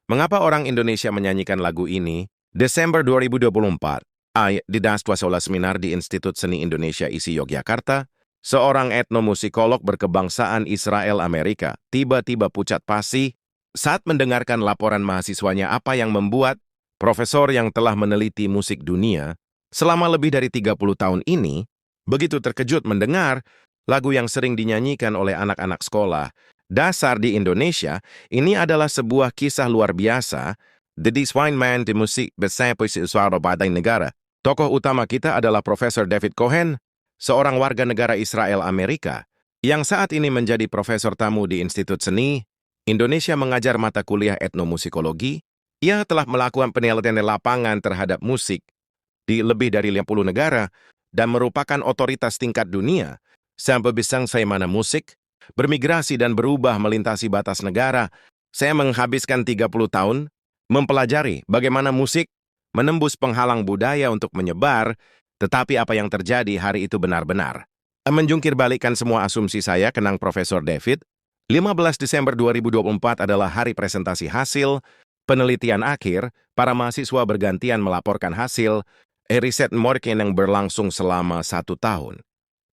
Mengapa orang Indonesia menyanyikan lagu ini? Desember 2024, di sebuah seminar di Institut Seni Indonesia ISI Yogyakarta, seorang etnomusikolog berkebangsaan Israel Amerika tiba-tiba pucat pasi saat mendengarkan laporan mahasiswanya apa yang membuat profesor yang telah meneliti musik dunia selama lebih dari 30 tahun ini begitu terkejut mendengar lagu yang sering dinyanyikan oleh anak-anak sekolah dasar di Indonesia. Ini adalah sebuah kisah luar biasa. The Swine di musik bersampai suara badai negara. Tokoh utama kita adalah Profesor David Cohen, seorang warga negara Israel Amerika, yang saat ini menjadi profesor tamu di Institut Seni Indonesia mengajar mata kuliah etnomusikologi. Ia telah melakukan penelitian di lapangan terhadap musik di lebih dari 50 negara dan merupakan otoritas tingkat dunia sampai bisa mana musik bermigrasi dan berubah melintasi batas negara. Saya menghabiskan 30 tahun mempelajari bagaimana musik menembus penghalang budaya untuk menyebar, tetapi apa yang terjadi hari itu benar-benar menjungkir balikan semua asumsi saya. Kenang Profesor David. 15 Desember 2024 adalah hari presentasi hasil penelitian akhir. Para mahasiswa bergantian melaporkan hasil riset Morkin yang berlangsung selama 1 tahun.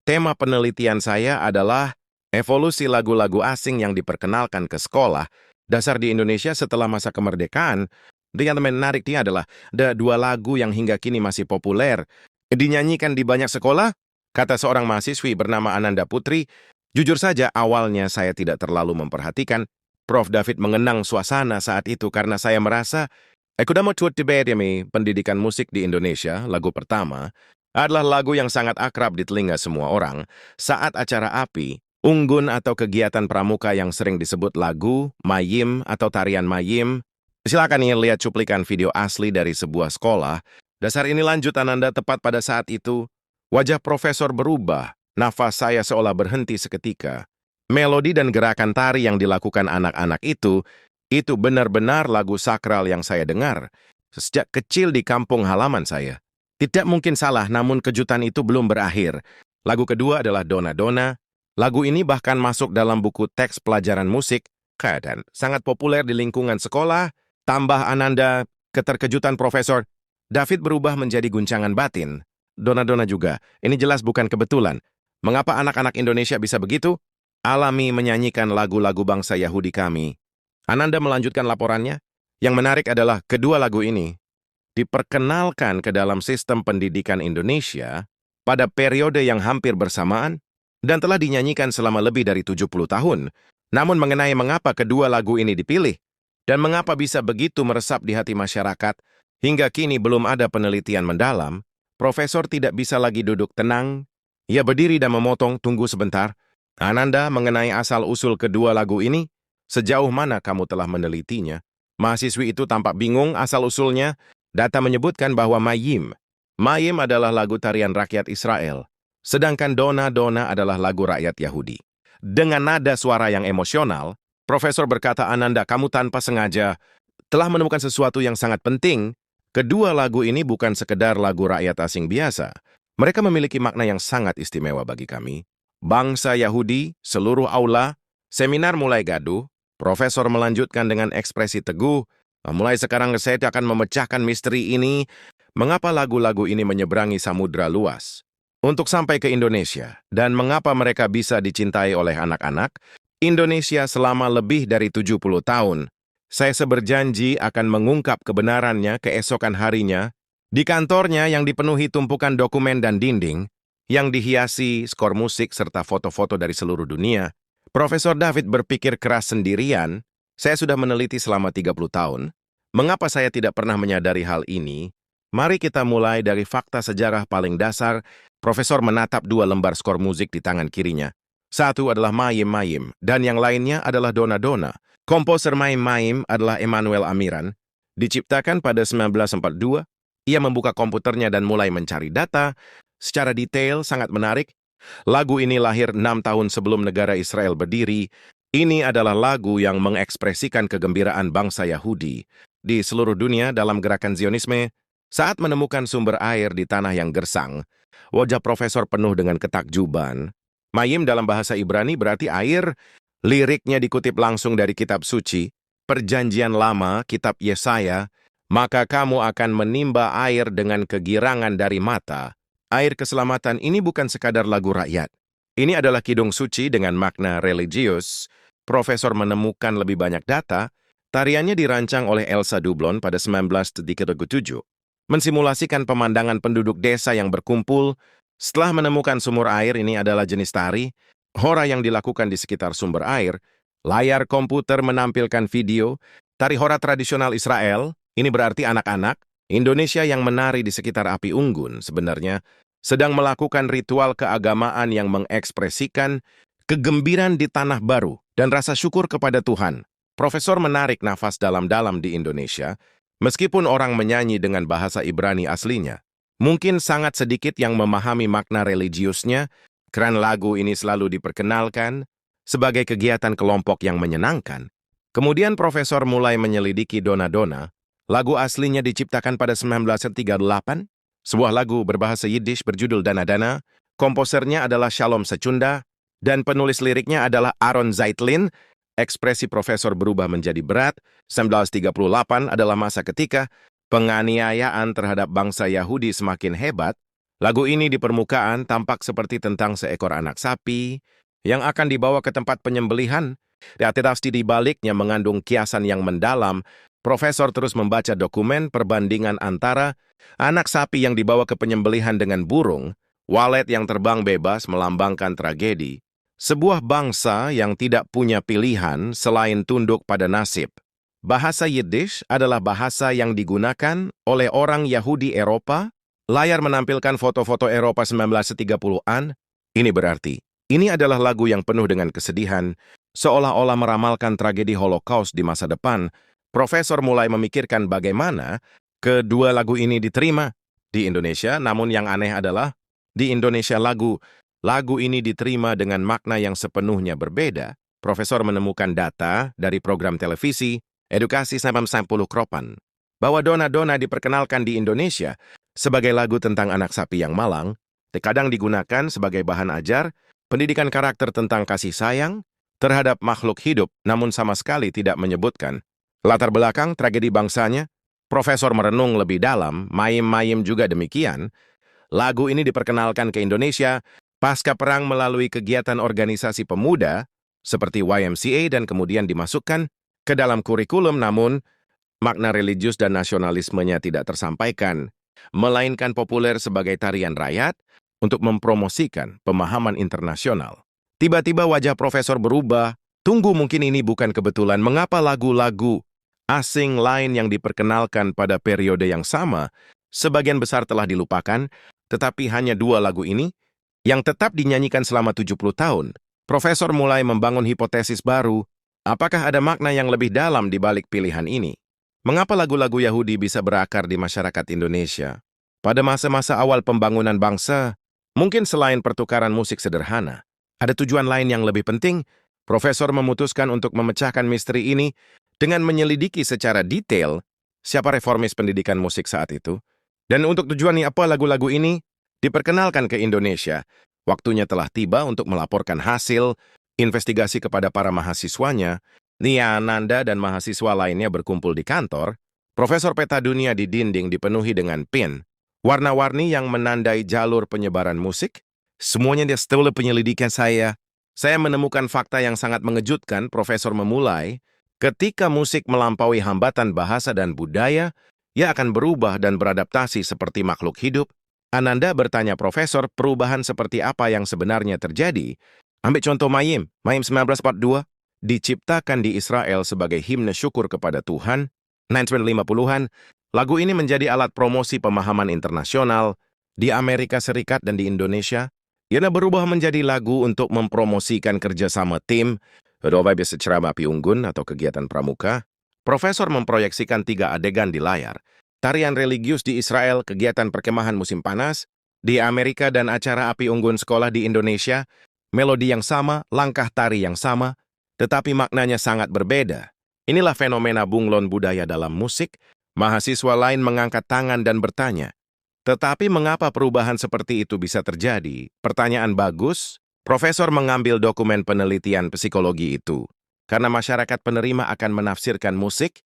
Tema penelitian saya adalah evolusi lagu-lagu asing yang diperkenalkan ke sekolah dasar di Indonesia setelah masa kemerdekaan. Yang menariknya adalah ada 2 lagu yang hingga kini masih populer dinyanyikan di banyak sekolah, kata seorang mahasiswi bernama Ananda Putri. Jujur saja, awalnya saya tidak terlalu memperhatikan. Prof. David mengenang suasana saat itu karena saya merasa aku mau pendidikan musik di Indonesia. Lagu pertama adalah lagu yang sangat akrab di telinga semua orang saat acara api, unggun atau kegiatan pramuka yang sering disebut lagu Mayim atau tarian Mayim. Silakan lihat cuplikan video asli dari sebuah sekolah dasar ini. Lanjut Ananda, tepat pada saat itu wajah profesor berubah. Nafas saya seolah berhenti seketika. Melodi dan gerakan tari yang dilakukan anak-anak itu benar-benar lagu sakral yang saya dengar sejak kecil di kampung halaman saya. Tidak mungkin salah, namun kejutan itu belum berakhir. Lagu kedua adalah Dona Dona. Lagu ini bahkan masuk dalam buku teks pelajaran musik dan sangat populer di lingkungan sekolah. Tambah Ananda, keterkejutan Profesor David berubah menjadi guncangan batin. Dona Dona juga. Ini jelas bukan kebetulan. Mengapa anak-anak Indonesia bisa begitu alami menyanyikan lagu-lagu bangsa Yahudi kami? Ananda melanjutkan laporannya. Yang menarik adalah kedua lagu ini diperkenalkan ke dalam sistem pendidikan Indonesia pada periode yang hampir bersamaan dan telah dinyanyikan selama lebih dari 70 tahun. Namun mengenai mengapa kedua lagu ini dipilih dan mengapa bisa begitu meresap di hati masyarakat, hingga kini belum ada penelitian mendalam. Profesor tidak bisa lagi duduk tenang. Ia berdiri dan memotong. Tunggu sebentar. Ananda, mengenai asal-usul kedua lagu ini, sejauh mana kamu telah menelitinya? Mahasiswi itu tampak bingung asal-usulnya. Data menyebutkan bahwa Mayim adalah lagu tarian rakyat Israel, sedangkan Dona Dona adalah lagu rakyat Yahudi. Dengan nada suara yang emosional, Profesor berkata, Ananda, kamu tanpa sengaja telah menemukan sesuatu yang sangat penting. Kedua lagu ini bukan sekedar lagu rakyat asing biasa. Mereka memiliki makna yang sangat istimewa bagi kami. Bangsa Yahudi, seluruh aula, seminar mulai gaduh. Profesor melanjutkan dengan ekspresi teguh, mulai sekarang saya akan memecahkan misteri ini. Mengapa lagu-lagu ini menyeberangi samudra luas untuk sampai ke Indonesia, dan mengapa mereka bisa dicintai oleh anak-anak Indonesia selama lebih dari 70 tahun. Saya berjanji akan mengungkap kebenarannya keesokan harinya di kantornya yang dipenuhi tumpukan dokumen dan dinding yang dihiasi skor musik serta foto-foto dari seluruh dunia. Profesor David berpikir keras sendirian. Saya sudah meneliti selama 30 tahun. Mengapa saya tidak pernah menyadari hal ini? Mari kita mulai dari fakta sejarah paling dasar. Profesor menatap 2 lembar skor musik di tangan kirinya. Satu adalah Mayim Mayim, dan yang lainnya adalah Dona Dona. Komposer Mayim Mayim adalah Emmanuel Amiran. Diciptakan pada 1942, ia membuka komputernya dan mulai mencari data secara detail. Sangat menarik. Lagu ini lahir 6 tahun sebelum negara Israel berdiri. Ini adalah lagu yang mengekspresikan kegembiraan bangsa Yahudi di seluruh dunia dalam gerakan Zionisme. Saat menemukan sumber air di tanah yang gersang, wajah profesor penuh dengan ketakjuban. Mayim dalam bahasa Ibrani berarti air. Liriknya dikutip langsung dari kitab suci. Perjanjian Lama, Kitab Yesaya, maka kamu akan menimba air dengan kegirangan dari mata. Air keselamatan ini bukan sekadar lagu rakyat. Ini adalah kidung suci dengan makna religius. Profesor menemukan lebih banyak data. Tariannya dirancang oleh Elsa Dublon pada 1937. Mensimulasikan pemandangan penduduk desa yang berkumpul. Setelah menemukan sumur air, ini adalah jenis tari, hora yang dilakukan di sekitar sumber air. Layar komputer menampilkan video, tari hora tradisional Israel, ini berarti anak-anak, Indonesia yang menari di sekitar api unggun sebenarnya sedang melakukan ritual keagamaan yang mengekspresikan kegembiraan di tanah baru dan rasa syukur kepada Tuhan. Profesor menarik nafas dalam-dalam di Indonesia, meskipun orang menyanyi dengan bahasa Ibrani aslinya. Mungkin sangat sedikit yang memahami makna religiusnya, karena lagu ini selalu diperkenalkan sebagai kegiatan kelompok yang menyenangkan. Kemudian Profesor mulai menyelidiki dona-dona. Lagu aslinya diciptakan pada 1938, sebuah lagu berbahasa Yiddish berjudul Dana-Dana, komposernya adalah Shalom Secunda, dan penulis liriknya adalah Aaron Zeitlin. Ekspresi Profesor berubah menjadi berat. 1938 adalah masa ketika penganiayaan terhadap bangsa Yahudi semakin hebat. Lagu ini di permukaan tampak seperti tentang seekor anak sapi yang akan dibawa ke tempat penyembelihan. Tetapi di baliknya mengandung kiasan yang mendalam. Profesor terus membaca dokumen perbandingan antara anak sapi yang dibawa ke penyembelihan dengan burung, walet yang terbang bebas melambangkan tragedi, sebuah bangsa yang tidak punya pilihan selain tunduk pada nasib. Bahasa Yiddish adalah bahasa yang digunakan oleh orang Yahudi Eropa. Layar menampilkan foto-foto Eropa 1930-an. Ini berarti, ini adalah lagu yang penuh dengan kesedihan, seolah-olah meramalkan tragedi Holocaust di masa depan. Profesor mulai memikirkan bagaimana kedua lagu ini diterima di Indonesia, namun yang aneh adalah di Indonesia lagu ini diterima dengan makna yang sepenuhnya berbeda. Profesor menemukan data dari program televisi Edukasi 90 Kropan bahwa dona-dona diperkenalkan di Indonesia sebagai lagu tentang anak sapi yang malang, terkadang digunakan sebagai bahan ajar pendidikan karakter tentang kasih sayang terhadap makhluk hidup, namun sama sekali tidak menyebutkan latar belakang tragedi bangsanya. Profesor merenung lebih dalam, Mayim juga demikian. Lagu ini diperkenalkan ke Indonesia pasca perang melalui kegiatan organisasi pemuda seperti YMCA dan kemudian dimasukkan ke dalam kurikulum, namun makna religius dan nasionalismenya tidak tersampaikan, melainkan populer sebagai tarian rakyat untuk mempromosikan pemahaman internasional. Tiba-tiba wajah profesor berubah. Tunggu, mungkin ini bukan kebetulan. Mengapa lagu-lagu asing lain yang diperkenalkan pada periode yang sama, sebagian besar telah dilupakan, tetapi hanya dua lagu ini yang tetap dinyanyikan selama 70 tahun. Profesor mulai membangun hipotesis baru. Apakah ada makna yang lebih dalam di balik pilihan ini? Mengapa lagu-lagu Yahudi bisa berakar di masyarakat Indonesia? Pada masa-masa awal pembangunan bangsa, mungkin selain pertukaran musik sederhana, ada tujuan lain yang lebih penting. Profesor memutuskan untuk memecahkan misteri ini dengan menyelidiki secara detail siapa reformis pendidikan musik saat itu. Dan untuk tujuan apa lagu-lagu ini diperkenalkan ke Indonesia, waktunya telah tiba untuk melaporkan hasil investigasi kepada para mahasiswanya. Nia Ananda dan mahasiswa lainnya berkumpul di kantor. Profesor peta dunia di dinding dipenuhi dengan pin warna-warni yang menandai jalur penyebaran musik. Semuanya setelah penyelidikan saya menemukan fakta yang sangat mengejutkan. Profesor memulai, ketika musik melampaui hambatan bahasa dan budaya, ia akan berubah dan beradaptasi seperti makhluk hidup. Ananda bertanya Profesor, perubahan seperti apa yang sebenarnya terjadi? Ambil contoh Mayim 1942, diciptakan di Israel sebagai himne syukur kepada Tuhan. 1950-an, lagu ini menjadi alat promosi pemahaman internasional di Amerika Serikat dan di Indonesia. Ia berubah menjadi lagu untuk mempromosikan kerjasama tim, biasa ceramah api unggun atau kegiatan pramuka. Profesor memproyeksikan 3 adegan di layar. Tarian religius di Israel, kegiatan perkemahan musim panas di Amerika, dan acara api unggun sekolah di Indonesia. Melodi yang sama, langkah tari yang sama, tetapi maknanya sangat berbeda. Inilah fenomena bunglon budaya dalam musik. Mahasiswa lain mengangkat tangan dan bertanya, tetapi mengapa perubahan seperti itu bisa terjadi? Pertanyaan bagus. Profesor mengambil dokumen penelitian psikologi itu. karena masyarakat penerima akan menafsirkan musik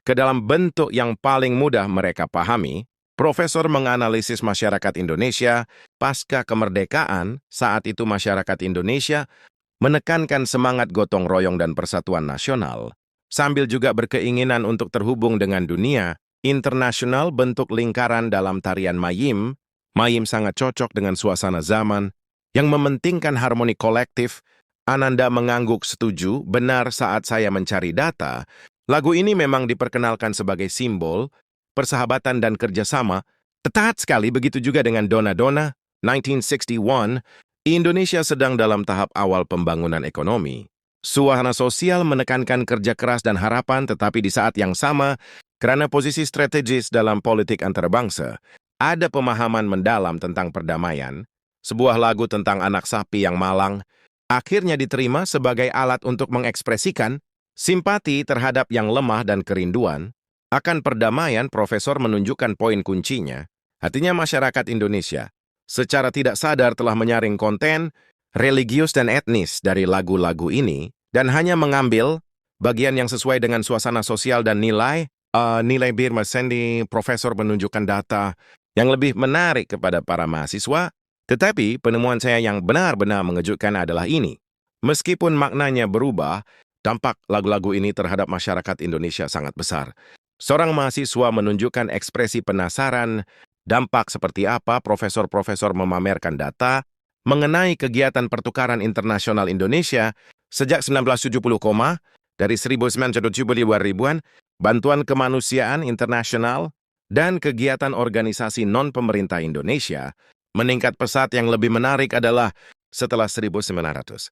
ke dalam bentuk yang paling mudah mereka pahami. Profesor menganalisis masyarakat Indonesia pasca kemerdekaan. Saat itu masyarakat Indonesia menekankan semangat gotong royong dan persatuan nasional, sambil juga berkeinginan untuk terhubung dengan dunia internasional. Bentuk lingkaran dalam tarian mayim. Mayim sangat cocok dengan suasana zaman yang mementingkan harmoni kolektif. Ananda mengangguk setuju. Benar, saat saya mencari data, lagu ini memang diperkenalkan sebagai simbol persahabatan dan kerjasama. Tepat sekali, begitu juga dengan Dona Dona, 1961. Indonesia sedang dalam tahap awal pembangunan ekonomi. Suasana sosial menekankan kerja keras dan harapan, tetapi di saat yang sama, karena posisi strategis dalam politik antarabangsa, ada pemahaman mendalam tentang perdamaian. Sebuah lagu tentang anak sapi yang malang akhirnya diterima sebagai alat untuk mengekspresikan simpati terhadap yang lemah dan kerinduan akan perdamaian. Profesor menunjukkan poin kuncinya. Artinya masyarakat Indonesia secara tidak sadar telah menyaring konten religius dan etnis dari lagu-lagu ini dan hanya mengambil bagian yang sesuai dengan suasana sosial dan nilai Birma Sandy. Profesor menunjukkan data yang lebih menarik kepada para mahasiswa, tetapi penemuan saya yang benar-benar mengejutkan adalah ini. Meskipun maknanya berubah, dampak lagu-lagu ini terhadap masyarakat Indonesia sangat besar. Seorang mahasiswa menunjukkan ekspresi penasaran. Dampak seperti apa? Profesor-profesor memamerkan data mengenai kegiatan pertukaran internasional Indonesia sejak 1970, dari 1970-an, bantuan kemanusiaan internasional, dan kegiatan organisasi non-pemerintah Indonesia meningkat pesat. Yang lebih menarik adalah setelah 1980,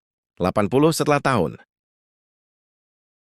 setelah tahun